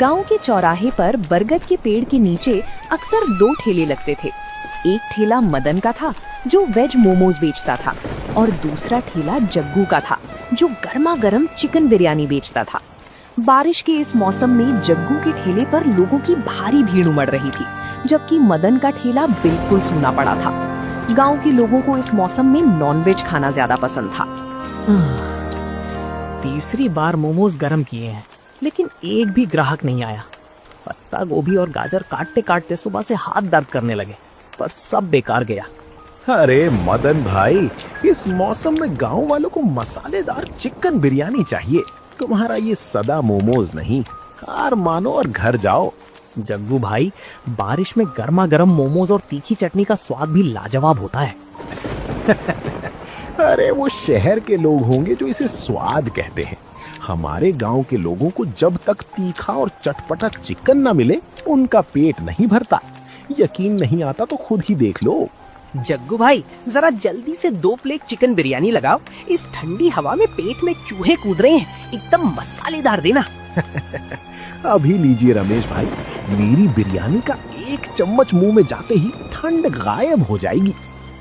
गांव के चौराहे पर बरगद के पेड़ के नीचे अक्सर दो ठेले लगते थे। एक ठेला मदन का था जो वेज मोमोज बेचता था और दूसरा ठेला जग्गू का था जो गर्मा गर्म चिकन बिरयानी बेचता था। बारिश के इस मौसम में जग्गू के ठेले पर लोगों की भारी भीड़ उमड़ रही थी, जबकि मदन का ठेला बिल्कुल सूना पड़ा था। गांव के लोगों को इस मौसम में नॉनवेज खाना ज्यादा पसंद था। तीसरी बार मोमोज गरम किए हैं, लेकिन एक भी ग्राहक नहीं आया। पत्ता गोभी और गाजर काटते काटते सुबह से हाथ दर्द करने लगे, पर सब बेकार गया। अरे मदन भाई, इस मौसम में गांव वालों को मसालेदार चिकन बिरयानी चाहिए। तुम्हारा ये सदा मोमोज नहीं। हार मानो और घर जाओ। जग्गू भाई, बारिश में गर्मा गर्म मोमोज और तीखी चटनी का स्वाद भी लाजवाब होता है। अरे वो शहर के लोग होंगे जो इसे स्वाद कहते हैं। हमारे गांव के लोगों को जब तक तीखा और चटपटा चिकन ना मिले उनका पेट नहीं भरता। यकीन नहीं आता तो खुद ही देख लो। जग्गू भाई, जरा जल्दी से 2 प्लेट चिकन बिरयानी लगाओ। इस ठंडी हवा में पेट में चूहे कूद रहे हैं, एकदम मसालेदार देना। अभी लीजिए रमेश भाई, मेरी बिरयानी का 1 चम्मच मुंह में जाते ही ठंड गायब हो जाएगी।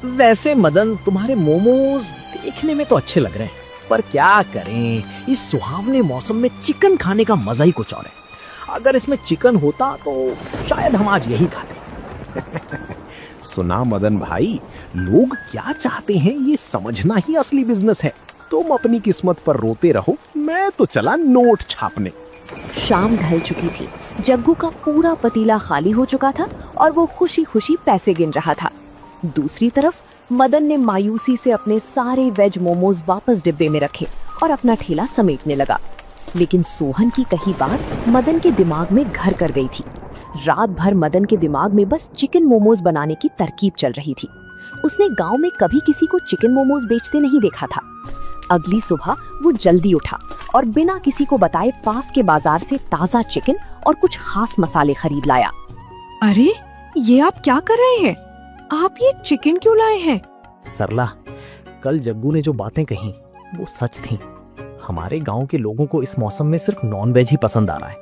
वैसे मदन, तुम्हारे मोमोज देखने में तो अच्छे लग रहे हैं, पर क्या करें, इस सुहावने मौसम में चिकन खाने का मजा ही कुछ और है। अगर इसमें चिकन होता तो शायद हम आज यही खाते। सुना मदन भाई, लोग क्या चाहते हैं ये समझना ही असली बिजनेस है। तुम अपनी किस्मत पर रोते रहो, मैं तो चला नोट छापने। शाम ढल चुकी थी। जग्गू का पूरा पतीला खाली हो चुका था और वो खुशी खुशी पैसे गिन रहा था। दूसरी तरफ मदन ने मायूसी से अपने सारे वेज मोमोज वापस डिब्बे में रखे और अपना ठेला समेटने लगा। लेकिन सोहन की कही बात मदन के दिमाग में घर कर गई थी। रात भर मदन के दिमाग में बस चिकन मोमोज बनाने की तरकीब चल रही थी। उसने गांव में कभी किसी को चिकन मोमोज बेचते नहीं देखा था। अगली सुबह वो जल्दी उठा और बिना किसी को बताए पास के बाजार से ताज़ा चिकन और कुछ खास मसाले खरीद लाया। अरे, ये आप क्या कर रहे हैं? आप ये चिकन क्यों लाए हैं? सरला, कल जग्गू ने जो बातें कही वो सच थी। हमारे गांव के लोगों को इस मौसम में सिर्फ नॉनवेज ही पसंद आ रहा है।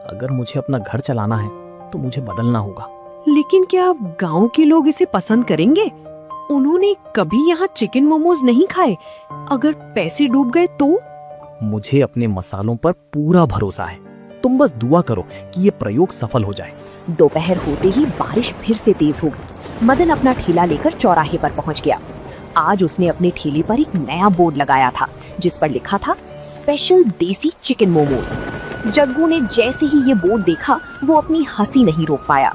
अगर मुझे अपना घर चलाना है तो मुझे बदलना होगा। लेकिन क्या गांव के लोग इसे पसंद करेंगे? उन्होंने कभी यहाँ चिकन मोमोज नहीं खाए। अगर पैसे डूब गए तो? मुझे अपने मसालों पर पूरा भरोसा है। तुम बस दुआ करो कि ये प्रयोग सफल हो जाए। दोपहर होते ही बारिश फिर से तेज हो गई। मदन अपना ठेला लेकर चौराहे पर पहुंच गया। आज उसने अपने ठेले पर एक नया बोर्ड लगाया था जिस पर लिखा था स्पेशल देसी चिकन मोमोज। जग्गू ने जैसे ही ये बोर्ड देखा वो अपनी हंसी नहीं रोक पाया।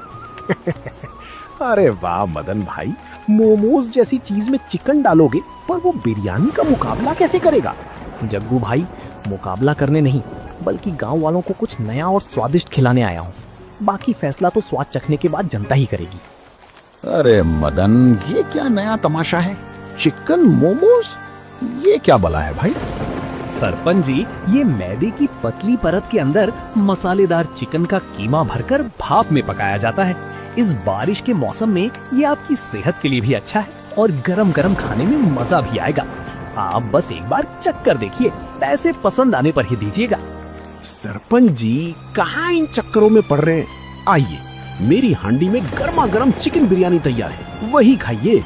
अरे वाह मदन भाई, मोमोज जैसी चीज में चिकन डालोगे पर वो बिरयानी का मुकाबला कैसे करेगा? जग्गू भाई, मुकाबला करने नहीं बल्कि गांव वालों को कुछ नया और स्वादिष्ट खिलाने आया हूँ। बाकी फैसला तो स्वाद चखने के बाद जनता ही करेगी। अरे मदन, ये क्या नया तमाशा है? चिकन मोमोज, ये क्या बला है भाई? सरपंच जी, ये मैदे की पतली परत के अंदर मसालेदार चिकन का कीमा भरकर भाप में पकाया जाता है। इस बारिश के मौसम में ये आपकी सेहत के लिए भी अच्छा है और गरम गरम खाने में मजा भी आएगा। आप बस एक बार चख कर देखिए, पैसे पसंद आने पर ही दीजिएगा। सरपंच जी, कहाँ इन चक्करों में पड़ रहे हैं? आइए, मेरी हांडी में गर्मा गर्म चिकन बिरयानी तैयार है, वही खाइए।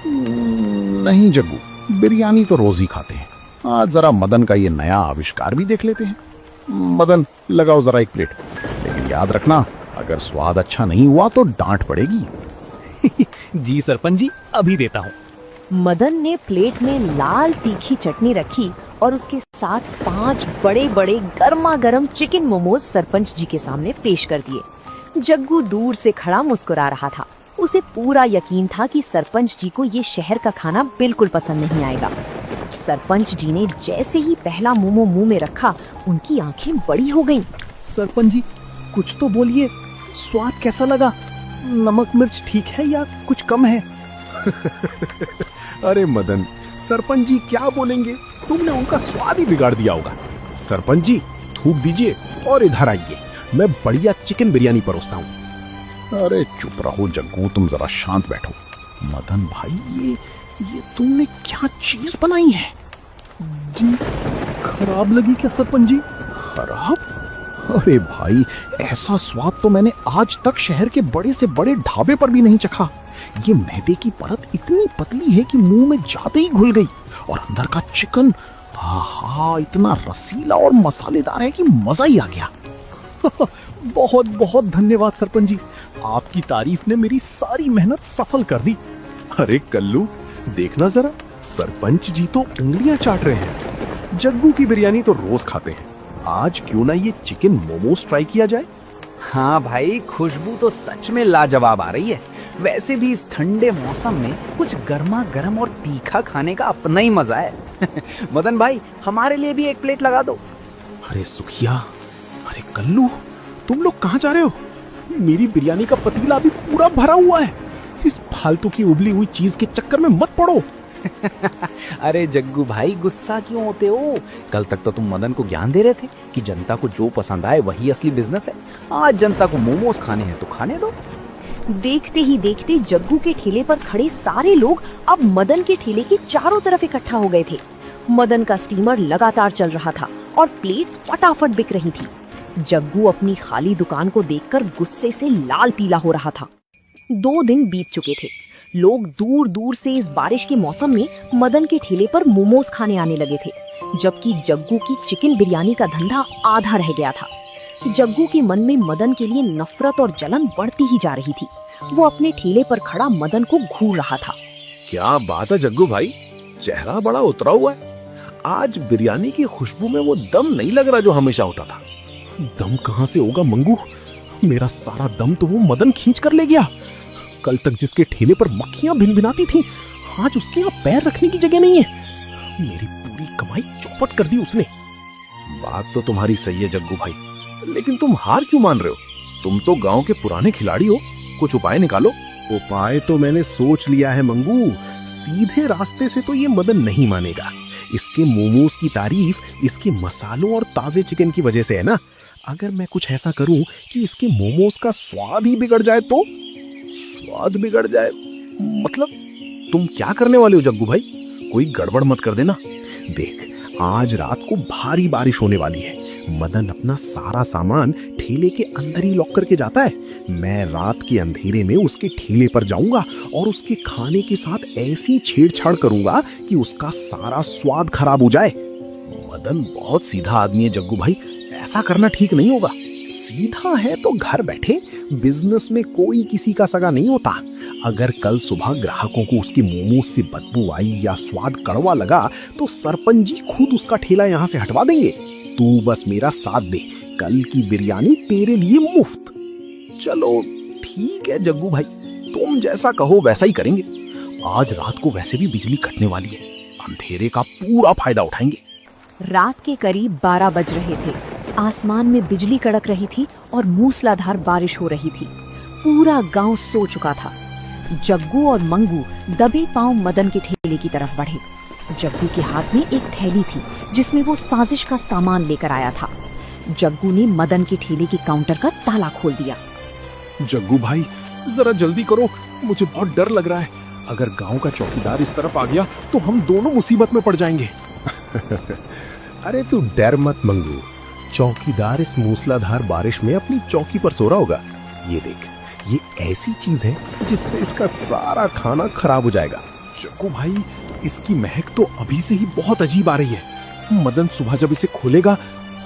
नहीं जग्गू, बिरयानी तो रोज ही खाते हैं। आज जरा मदन का ये नया आविष्कार भी देख लेते हैं। मदन, लगाओ जरा 1 प्लेट, लेकिन याद रखना अगर स्वाद अच्छा नहीं हुआ तो डांट पड़ेगी। जी सरपंच जी, अभी देता हूँ। मदन ने प्लेट में लाल तीखी चटनी रखी और उसके साथ 5 बड़े बड़े गर्मा गर्म चिकन मोमोज सरपंच जी के सामने पेश कर दिए। जग्गू दूर से खड़ा मुस्कुरा रहा था। उसे पूरा यकीन था कि सरपंच जी को ये शहर का खाना बिल्कुल पसंद नहीं आएगा। सरपंच जी ने जैसे ही पहला मोमो मुंह में रखा, उनकी आंखें बड़ी हो गईं। सरपंच जी, कुछ तो बोलिए, स्वाद कैसा लगा? नमक मिर्च ठीक है या कुछ कम है? अरे मदन, सरपंच जी क्या बोलेंगे? तुमने उनका स्वाद ही बिगाड़ दिया होगा। सरपंच जी, थूक दीजिए और इधर आइए, मैं बढ़िया चिकन बिरयानी परोसता हूँ। अरे चुप रहो जग्गू, तुम जरा शांत बैठो। मदन भाई, ये तुमने क्या चीज बनाई है? जी, खराब लगी क्या सरपंच जी? खराब? अरे भाई, ऐसा स्वाद तो मैंने आज तक शहर के बड़े से बड़े ढाबे पर भी नहीं चखा। ये मैदे की परत इतनी पतली है कि मुंह में जाते ही घुल गई, और अंदर का चिकन आहा इतना रसीला और मसालेदार है कि मजा ही आ गया। बहुत बहुत धन्यवाद सरपंच जी, आपकी तारीफ ने मेरी सारी मेहनत सफल कर दी। अरे कल्लू, देखना जरा, सरपंच जी तो उंगलियां चाट रहे हैं। जग्गू की बिरयानी तो रोज खाते हैं, आज क्यों ना ये चिकन मोमोज ट्राई किया जाए। हाँ भाई, खुशबू तो सच में लाजवाब आ रही है। वैसे भी इस ठंडे मौसम में कुछ गर्मा गर्म और तीखा खाने का अपना ही मजा है। मदन भाई, हमारे लिए भी एक प्लेट लगा दो। अरे सुखिया, अरे कल्लू, तुम लोग कहाँ जा रहे हो? मेरी बिरयानी का पतीला अभी पूरा भरा हुआ है। इस फालतू की उबली हुई चीज के चक्कर में मत पड़ो। अरे जग्गू भाई, गुस्सा क्यों होते हो? कल तक तो तुम मदन को ज्ञान दे रहे थे कि जनता को जो पसंद आए वही असली बिजनेस है। आज जनता को मोमोज खाने हैं तो खाने दो। देखते ही देखते जग्गू के ठेले पर खड़े सारे लोग अब मदन के ठेले के चारों तरफ इकट्ठा हो गए थे। मदन का स्टीमर लगातार चल रहा था और प्लेट्स फटाफट बिक रही थी। जग्गू अपनी खाली दुकान को देखकर गुस्से से लाल पीला हो रहा था। 2 दिन बीत चुके थे। लोग दूर दूर से इस बारिश के मौसम में मदन के ठेले पर मोमोज खाने आने लगे थे, जबकि जग्गू की चिकन बिरयानी का धंधा आधा रह गया था। जग्गू के मन में मदन के लिए नफरत और जलन बढ़ती ही जा रही थी। वो अपने ठेले पर खड़ा मदन को घूर रहा था। क्या बात है जग्गू भाई, चेहरा बड़ा उतरा हुआ है। आज बिरयानी की खुशबू में वो दम नहीं लग रहा जो हमेशा होता था। दम कहाँ से होगा मंगू? मेरा सारा दम तो वो मदन खींच कर ले गया। कल तक जिसके ठेले पर मक्खियां भिनभिनाती थीं, आज उसके यहाँ पैर रखने की जगह नहीं है। मेरी पूरी कमाई चौपट कर दी उसने। बात तो तुम्हारी सही है जग्गू भाई, लेकिन तुम हार क्यों मान रहे हो? तुम तो गांव के पुराने खिलाड़ी हो, कुछ उपाय निकालो। उपाय तो मैंने सोच लिया है मंगू। सीधे रास्ते से तो ये मदन नहीं मानेगा। इसके मोमोज की तारीफ इसके मसालों और ताजे चिकन की वजह से है ना। अगर मैं कुछ ऐसा करूं कि इसके मोमोज का स्वाद ही बिगड़ जाए तो? स्वाद बिगड़ जाए मतलब तुम क्या करने वाले हो जग्गू भाई? कोई गड़बड़ मत कर देना। देख, आज रात को भारी बारिश होने वाली है। मदन अपना सारा सामान ठेले के अंदर ही लॉक करके जाता है। मैं रात के अंधेरे में उसके ठेले पर जाऊंगा और उसके खाने के साथ ऐसी छेड़छाड़ करूंगा कि उसका सारा स्वाद खराब हो जाए। मदन बहुत सीधा आदमी है जग्गू भाई, ऐसा करना ठीक नहीं होगा। सीधा है तो घर बैठे, बिजनेस में कोई किसी का सगा नहीं होता। अगर कल सुबह ग्राहकों को उसके मोमोज से बदबू आई या स्वाद कड़वा लगा तो सरपंच जी खुद उसका ठेला यहाँ से हटवा देंगे। तू बस मेरा साथ दे, कल की बिरयानी तेरे लिए मुफ्त। चलो ठीक है जग्गू भाई, तुम जैसा कहो वैसा ही करेंगे। आज रात को वैसे भी बिजली कटने वाली है, अंधेरे का पूरा फायदा उठाएंगे। रात के करीब 12 बज रहे थे। आसमान में बिजली कड़क रही थी और मूसलाधार बारिश हो रही थी। पूरा गांव सो चुका था। जग्गू और मंगू दबे पांव मदन के ठेले की तरफ बढ़े। जग्गू के हाथ में एक थैली थी जिसमें वो साजिश का सामान लेकर आया था। जग्गू ने मदन के ठेले के काउंटर का ताला खोल दिया। जग्गू भाई, जरा जल्दी करो, मुझे बहुत डर लग रहा है। अगर गांव का चौकीदार इस तरफ आ गया तो हम दोनों मुसीबत में पड़ जाएंगे। अरे तू डर मत मंगू, चौकीदार इस मूसलाधार बारिश में अपनी चौकी पर सो रहा होगा। ये देख, ये ऐसी चीज है जिससे इसका सारा खाना खराब हो जाएगा। जग्गू भाई, इसकी महक तो अभी से ही बहुत अजीब आ रही है। मदन सुबह जब इसे खोलेगा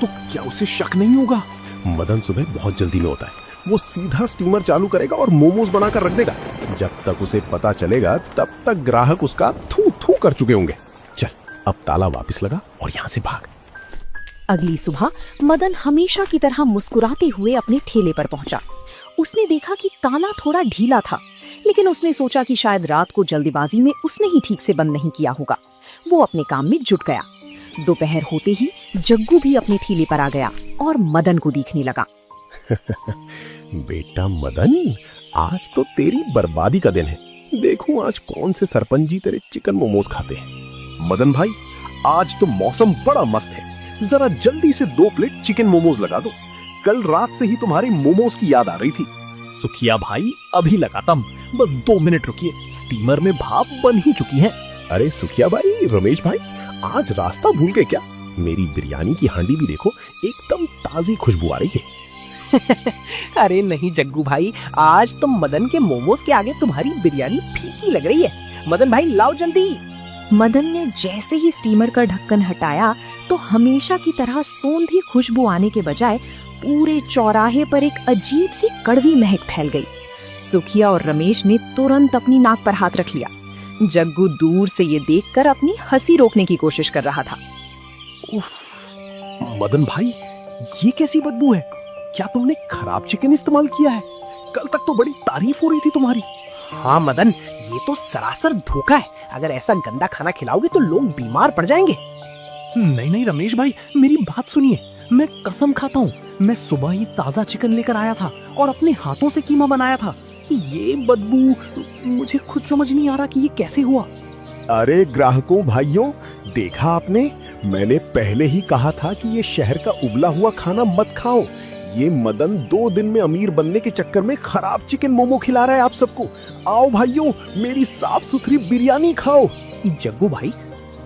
तो क्या उसे शक नहीं होगा? मदन सुबह बहुत जल्दी में होता है, वो सीधा स्टीमर चालू करेगा और मोमोज बनाकर रख देगा। जब तक उसे पता चलेगा तब तक ग्राहक उसका थू थू कर चुके होंगे। चल, अब ताला वापस लगा और यहाँ से भाग। अगली सुबह मदन हमेशा की तरह मुस्कुराते हुए अपने ठेले पर पहुंचा। उसने देखा कि ताला थोड़ा ढीला था, लेकिन उसने सोचा कि शायद रात को जल्दीबाजी में उसने ही ठीक से बंद नहीं किया होगा। वो अपने काम में जुट गया। दोपहर होते ही जग्गू भी अपने ठेले पर आ गया और मदन को देखने लगा। बेटा मदन, आज तो तेरी बर्बादी का दिन है। देखूं आज कौन से सरपंच जी तेरे चिकन मोमोज खाते हैं। मदन भाई, आज तो मौसम बड़ा मस्त है, जरा जल्दी से 2 प्लेट चिकन मोमोज लगा दो। कल रात से ही तुम्हारी मोमोज की याद आ रही थी। सुखिया भाई, अभी लगाता हूं, बस 2 मिनट रुकिए, स्टीमर में भाप बन ही चुकी है। अरे सुखिया भाई, रमेश भाई, आज रास्ता भूल गए क्या? मेरी बिरयानी की हांडी भी देखो, एकदम ताजी खुशबू आ रही है। अरे नहीं जग्गू भाई, आज तो मदन के मोमोज के आगे तुम्हारी बिरयानी फीकी लग रही है। मदन भाई लाओ जल्दी। मदन ने जैसे ही स्टीमर का ढक्कन हटाया तो हमेशा की तरह सोंधी खुशबू आने के बजाय पूरे चौराहे पर एक अजीब सी कड़वी महक फैल गई। सुखिया और रमेश ने तुरंत अपनी नाक पर हाथ रख लिया। जग्गू दूर से ये देखकर अपनी हंसी रोकने की कोशिश कर रहा था। उफ, मदन भाई, ये कैसी बदबू है? क्या तुमने खराब चिकन इस्तेमाल किया है? कल तक तो बड़ी तारीफ हो रही थी तुम्हारी। हाँ मदन, ये तो सरासर धोखा है। अगर ऐसा गंदा खाना खिलाओगे तो लोग बीमार पड़ जाएंगे। नहीं नहीं रमेश भाई, मेरी बात सुनिए। मैं कसम खाता हूँ, मैं सुबह ही ताजा चिकन लेकर आया था और अपने हाथों से कीमा बनाया था। ये बदबू, मुझे खुद समझ नहीं आ रहा कि ये कैसे हुआ। अरे ग्राहकों भाइयों, देखा आपने, मैंने पहले ही कहा था कि ये शहर का उबला हुआ खाना मत खाओ। ये मदन 2 दिन में अमीर बनने के चक्कर में खराब चिकन मोमो खिला रहा है आप सबको। आओ भाइयों, मेरी साफ सुथरी बिरयानी खाओ। जग्गू भाई,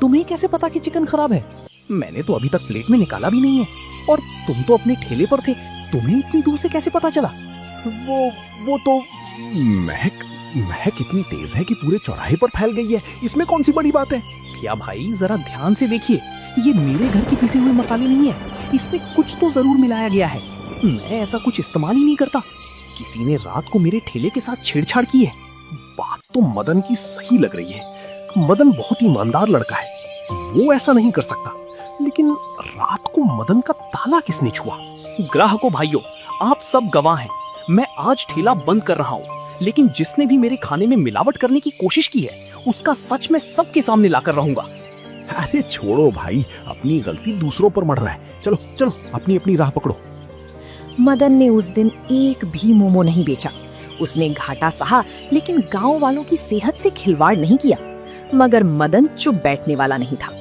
तुम्हें कैसे पता कि चिकन खराब है? मैंने तो अभी तक प्लेट में निकाला भी नहीं है, और तुम तो अपने ठेले पर थे, तुम्हें इतनी दूर से कैसे पता चला? वो तो महक इतनी तेज है कि पूरे चौराहे पर फैल गई है। इसमें कौन सी बड़ी बात है? क्या भाई, जरा ध्यान से देखिए, ये मेरे घर के पिसे हुए मसाले नहीं है। इसमें कुछ तो जरूर मिलाया गया है। मैं ऐसा कुछ इस्तेमाल ही नहीं करता। किसी ने रात को मेरे ठेले के साथ छेड़छाड़ की है। बात तो मदन की सही लग रही है। मदन बहुत ईमानदार लड़का है, वो ऐसा नहीं कर सकता। लेकिन रात को मदन का ताला किसने छुआ? ग्राहकों भाइयों, आप सब गवाह हैं। मैं आज ठेला बंद कर रहा हूँ, लेकिन जिसने भी मेरे खाने में मिलावट करने की कोशिश की है, उसका सच मैं सबके सामने लाकर रहूंगा। अरे छोड़ो भाई, अपनी गलती दूसरों पर मर रहा है। चलो चलो, अपनी अपनी राह पकड़ो। मदन ने उस दिन एक भी मोमो नहीं बेचा। उसने घाटा सहा, लेकिन गांव वालों की सेहत से खिलवाड़ नहीं किया। मगर मदन चुप बैठने वाला नहीं था।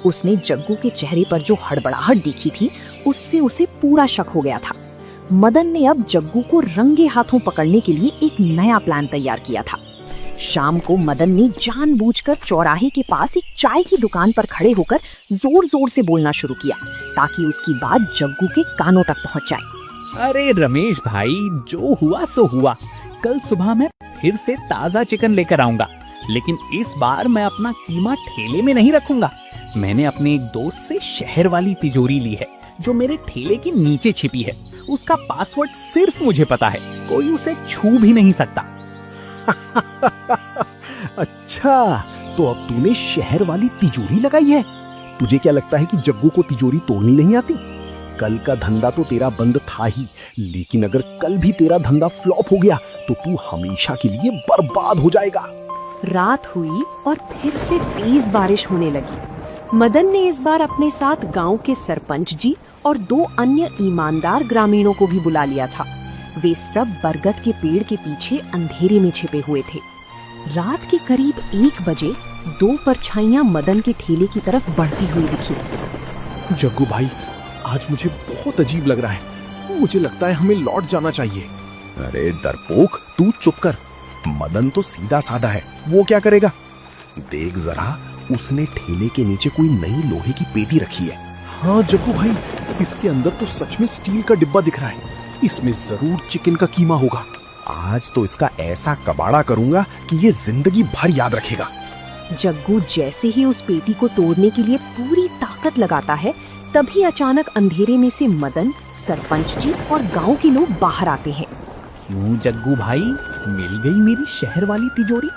उसने जग्गू के चेहरे पर जो हड़बड़ाहट देखी थी, उससे उसे पूरा शक हो गया था। मदन ने अब जग्गू को रंगे हाथों पकड़ने के लिए एक नया प्लान तैयार किया था। शाम को मदन ने जानबूझकर चौराहे के पास एक चाय की दुकान पर खड़े होकर जोर जोर से बोलना शुरू किया, ताकि उसकी बात जग्गू के कानों तक पहुंच जाए। अरे रमेश भाई, जो हुआ सो हुआ। कल सुबह मैं फिर से ताजा चिकन लेकर आऊंगा, लेकिन इस बार मैं अपना कीमा ठेले में नहीं रखूंगा। मैंने अपने एक दोस्त से शहर वाली तिजोरी ली है, जो मेरे ठेले के नीचे छिपी है। उसका पासवर्ड सिर्फ मुझे पता है, कोई उसे छू भी नहीं सकता। अच्छा, तो अब तूने शहर वाली तिजोरी लगाई है। तुझे क्या लगता है कि जग्गू को तिजोरी तोड़नी नहीं आती? कल का धंधा तो तेरा बंद था ही, लेकिन अगर कल भी तेरा धंधा फ्लॉप हो गया तो तू हमेशा के लिए बर्बाद हो जाएगा। रात हुई और फिर से तेज बारिश होने लगी। मदन ने इस बार अपने साथ गांव के सरपंच जी और 2 अन्य ईमानदार ग्रामीणों को भी बुला लिया था। वे सब बरगद के पेड़ के पीछे अंधेरे में छिपे हुए थे। रात के करीब 1 बजे 2 परछाइयां मदन के ठेले की तरफ बढ़ती हुई दिखी। जग्गू भाई, आज मुझे बहुत अजीब लग रहा है। मुझे लगता है हमें लौट जाना चाहिए। अरे डरपोक, तू चुप कर। मदन तो सीधा साधा है, वो क्या करेगा? देख जरा, उसने ठेले के नीचे कोई नई लोहे की पेटी रखी है। हाँ जग्गू भाई, इसके अंदर तो सच में स्टील का डिब्बा दिख रहा है। इसमें जरूर चिकन का कीमा होगा। आज तो इसका ऐसा कबाड़ा करूंगा कि ये जिंदगी भर याद रखेगा। जग्गू जैसे ही उस पेटी को तोड़ने के लिए पूरी ताकत लगाता है, तभी अचानक अंधेरे में से मदन, सरपंच जी और गांव के लोग बाहर आते हैं। क्यों जग्गू भाई, मिल गई मेरी शहर वाली तिजोरी?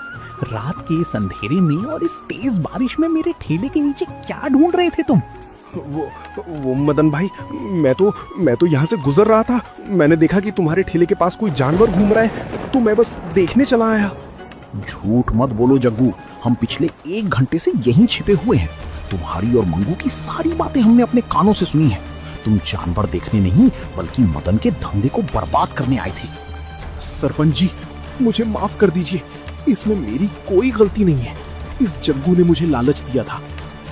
रात के इस अंधेरे में और इस तेज बारिश में मेरे ठेले के नीचे क्या ढूंढ रहे थे तुम? वो मदन भाई, मैं तो यहाँ से गुजर रहा था। मैंने देखा कि तुम्हारे ठेले के पास कोई जानवर घूम रहा है, तो मैं बस देखने चला आया। झूठ मत बोलो जग्गू, हम पिछले 1 घंटे से यहीं छिपे हुए हैं। तुम्हारी और मंगू की सारी बातें हमने अपने कानों से सुनी हैं। तुम जानवर देखने नहीं, बल्कि मदन के धंधे को बर्बाद करने आए थे। सरपंच जी, मुझे माफ कर दीजिए, इसमें मेरी कोई गलती नहीं है। इस जग्गू ने मुझे लालच दिया था।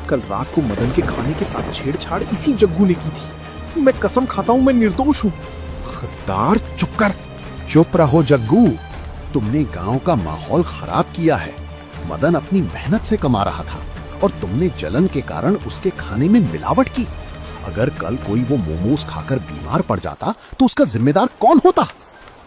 कल रात को मदन के खाने के साथ छेड़छाड़ इसी जग्गू ने की थी। मैं कसम खाता हूँ, मैं निर्दोष हूँ। खद्दार, चुप कर। चुप रहो जग्गू, तुमने गांव का माहौल खराब किया है। मदन अपनी मेहनत से कमा रहा था, और तुमने जलन के कारण उसके खाने में मिलावट की। अगर कल कोई वो मोमोज खाकर बीमार पड़ जाता तो उसका जिम्मेदार कौन होता?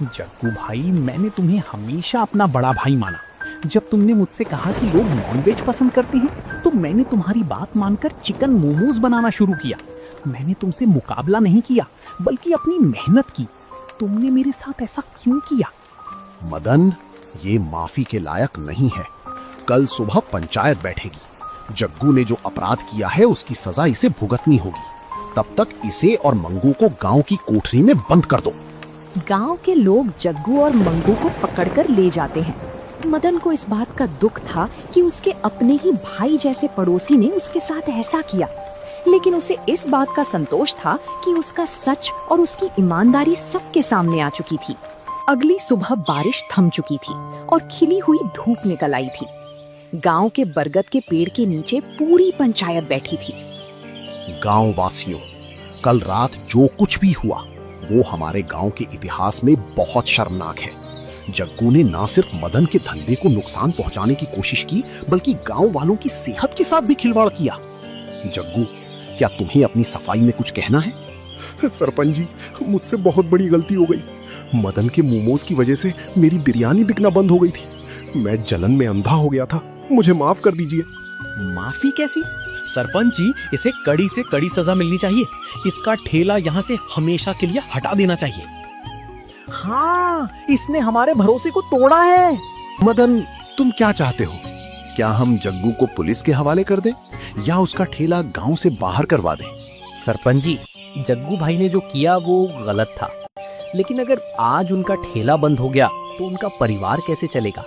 जग्गू भाई, मैंने तुम्हें हमेशा अपना बड़ा भाई माना। जब तुमने मुझसे कहा कि लोग नॉनवेज पसंद करते हैं तो मैंने तुम्हारी बात मानकर चिकन मोमोज बनाना शुरू किया। मैंने तुमसे मुकाबला नहीं किया बल्कि अपनी मेहनत की। तुमने मेरे साथ ऐसा क्यों किया? मदन, ये माफी के लायक नहीं है। कल सुबह पंचायत बैठेगी। जग्गू ने जो अपराध किया है उसकी सजा इसे भुगतनी होगी। तब तक इसे और मंगू को गांव की कोठरी में बंद कर दो। गांव के लोग जग्गू और मंगू को पकड़कर ले जाते हैं। मदन को इस बात का दुख था कि उसके अपने ही भाई जैसे पड़ोसी ने उसके साथ ऐसा किया, लेकिन उसे इस बात का संतोष था कि उसका सच और उसकी ईमानदारी सबके सामने आ चुकी थी। अगली सुबह बारिश थम चुकी थी और खिली हुई धूप निकल आई थी। गांव के बरगद के पेड़ के नीचे पूरी पंचायत बैठी थी। गांव वासियों, कल रात जो कुछ भी हुआ वो हमारे गांव के इतिहास में बहुत शर्मनाक है। जग्गू ने ना सिर्फ मदन के धंधे को नुकसान पहुंचाने की कोशिश की बल्कि गांव वालों की सेहत के साथ भी खिलवाड़ किया। जग्गू, क्या तुम्हें अपनी सफाई में कुछ कहना है? सरपंच जी, मुझसे बहुत बड़ी गलती हो गई। मदन के मोमोज की वजह से मेरी बिरयानी बिकना बंद हो गई थी। मैं जलन में अंधा हो गया था। मुझे माफ कर दीजिए। माफी कैसी? सरपंच जी, इसे कड़ी से कड़ी सजा मिलनी चाहिए। इसका ठेला यहाँ से हमेशा के लिए हटा देना चाहिए। हाँ, इसने हमारे भरोसे को तोड़ा है। मदन, तुम क्या चाहते हो? क्या हम जग्गू को पुलिस के हवाले कर दें या उसका ठेला गांव से बाहर करवा दें? सरपंच जी, जग्गू भाई ने जो किया वो गलत था, लेकिन अगर आज उनका ठेला बंद हो गया तो उनका परिवार कैसे चलेगा?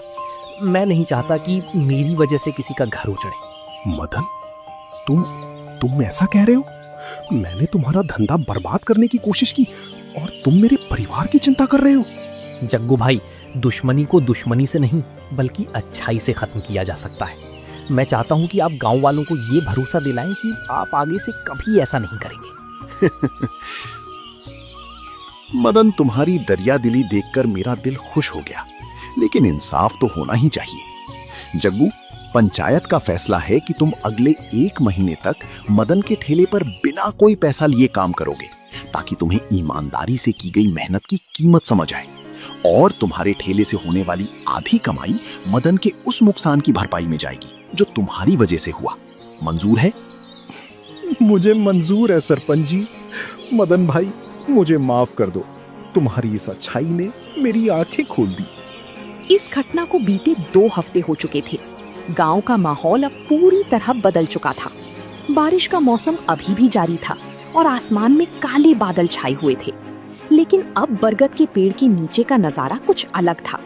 मैं नहीं चाहता कि मेरी वजह से किसी का घर उजड़े। मदन, तुम ऐसा कह रहे हो? मैंने तुम्हारा धंधा बर्बाद करने की कोशिश की और तुम मेरे परिवार की चिंता कर रहे हो? जग्गू भाई, दुश्मनी को दुश्मनी से नहीं बल्कि अच्छाई से खत्म किया जा सकता है। मैं चाहता हूं कि आप गांव वालों को ये भरोसा दिलाएं कि आप आगे से कभी ऐसा नहीं करेंगे। मदन, तुम्हारी दरिया दिली देखकर मेरा दिल खुश हो गया, लेकिन इंसाफ तो होना ही चाहिए। जग्गू, पंचायत का फैसला है कि तुम अगले 1 महीने तक मदन के ठेले पर बिना कोई पैसा लिए काम करोगे, ताकि तुम्हें ईमानदारी से की गई मेहनत की कीमत समझ आए और तुम्हारे ठेले से होने वाली आधी कमाई मदन के उस नुकसान की भरपाई में जाएगी जो तुम्हारी वजह से हुआ। मंजूर है? मुझे मंजूर है सरपंच जी। मदन भाई, मुझे माफ कर दो। तुम्हारी इस अच्छाई ने मेरी आंखें खोल दी। इस घटना को बीते 2 हफ्ते हो चुके थे। गांव का माहौल अब पूरी तरह बदल चुका था। बारिश का मौसम अभी भी जारी था और आसमान में काले बादल छाए हुए थे, लेकिन अब बरगद के पेड़ के नीचे का नजारा कुछ अलग था।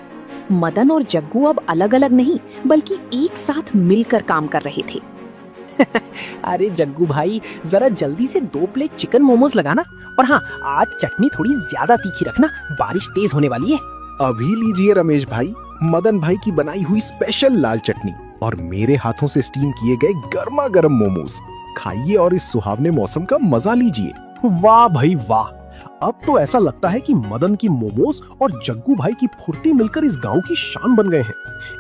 मदन और जग्गू अब अलग अलग नहीं बल्कि एक साथ मिलकर काम कर रहे थे। अरे जग्गू भाई, जरा जल्दी से 2 प्लेट चिकन मोमोज लगाना, और हाँ, आज चटनी थोड़ी ज्यादा तीखी रखना, बारिश तेज होने वाली है। अभी लीजिए रमेश भाई, मदन भाई की बनाई हुई स्पेशल लाल चटनी और मेरे हाथों से स्टीम किए गए गर्मा गर्म मोमोज। खाइए और इस सुहावने मौसम का मजा लीजिए। वाह भाई वाह! अब तो ऐसा लगता है कि मदन की मोमोज और जग्गू भाई की फुर्ती मिलकर इस गांव की शान बन गए हैं।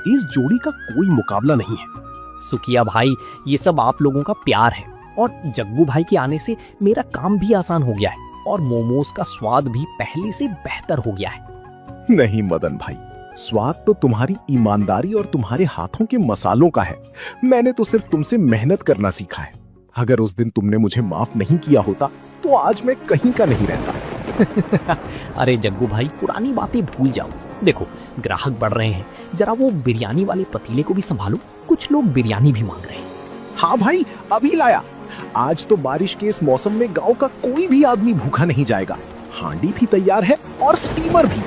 इस जोड़ी का कोई मुकाबला नहीं है। सुकिया भाई, ये सब आप लोगों का प्यार है, और जग्गू भाई के आने से मेरा काम भी आसान हो गया है और मोमोज का स्वाद भी पहले से बेहतर हो गया है। नहीं मदन भाई, स्वाद तो तुम्हारी ईमानदारी और तुम्हारे हाथों के मसालों का है। मैंने तो सिर्फ तुमसे मेहनत करना सीखा है। अगर उस दिन तुमने मुझे माफ नहीं किया होता तो आज मैं कहीं का नहीं रहता। अरे जग्गू भाई, पुरानी बातें भूल जाओ। देखो, ग्राहक बढ़ रहे हैं, जरा वो बिरयानी वाले पतीले को भी संभालो। कुछ लोग बिरयानी भी मांग रहे हैं। हाँ भाई, अभी लाया। आज तो बारिश के इस मौसम में गांव का कोई भी आदमी भूखा नहीं जाएगा। हांडी भी तैयार है और स्टीमर भी।